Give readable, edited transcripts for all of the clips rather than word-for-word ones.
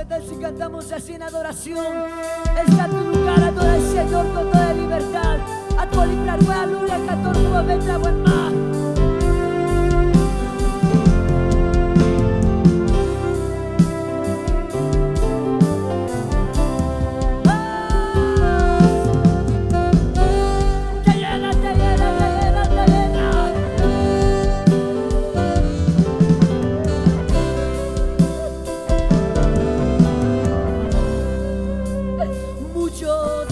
¿Qué tal si cantamos así en adoración? Está tu lugar, adora al Señor con toda libertad. A tu librar, aleluya, cantor, nuevamente, buen más. Muchos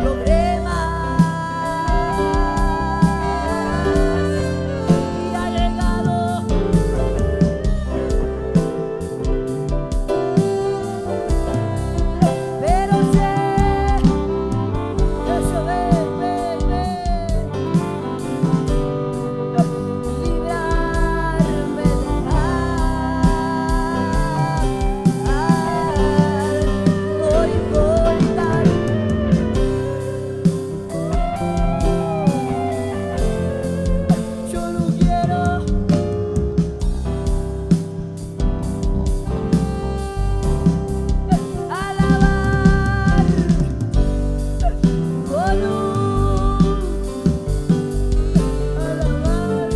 problemas y ha llegado, pero sé, eso ven, librarme del mal, hoy voy tan. Solo quiero alabar con alabar.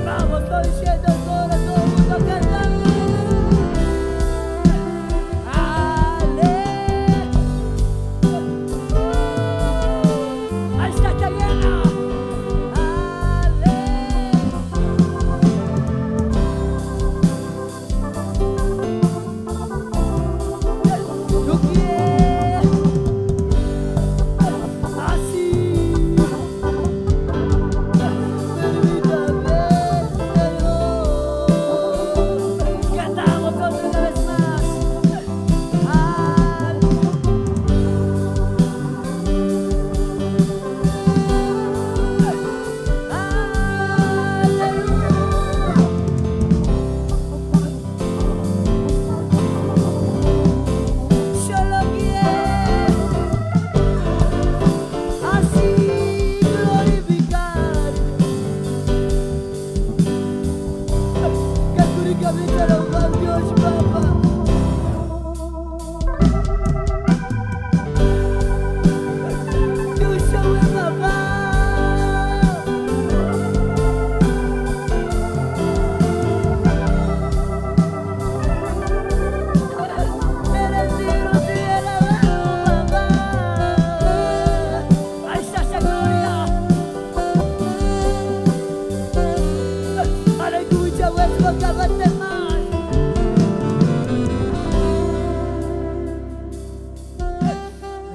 Vamos, estoy diciendo todo el mundo cantando. Ahí está llena. Yo quiero así, permítame, Señor. Cantamos otra vez más. Solo quiero así glorificar, católicamente alabar a Dios, papá. Tú sabes, papá. Eres digno de alabar, papá. Ahí está esa gloria. Aleluya, vuestro acabate mal.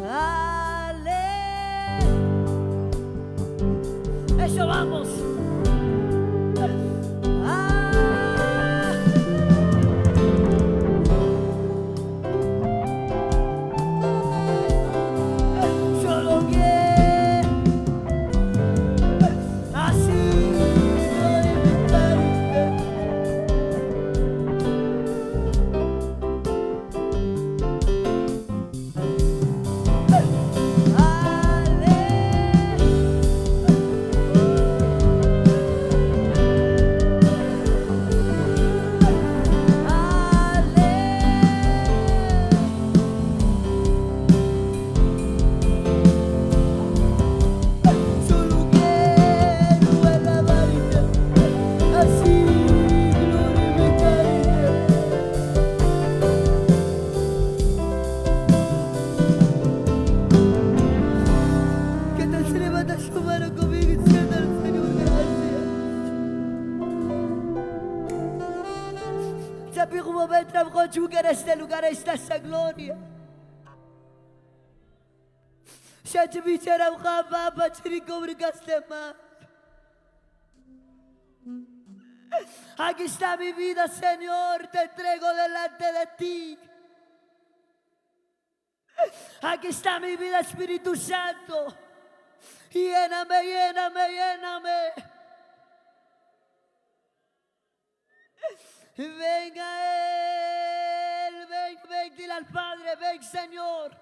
Ale. Eso vamos. Solo quiero así glorificarte. Solo quiero alabarte, así glorificarte. ¿Qué tal si levantas tu mano conmigo y sienta al Señor gracias? Sabi ko mabetra ko juga en este lugar está esa gloria. Ya te bichara ukaba pachirico brigaste más. Aquí está mi vida, Señor, te entrego delante de ti. Aquí está mi vida, Espíritu Santo. Lléname, lléname, lléname. Venga Él, ven, ven, dile al Padre, ven, Señor.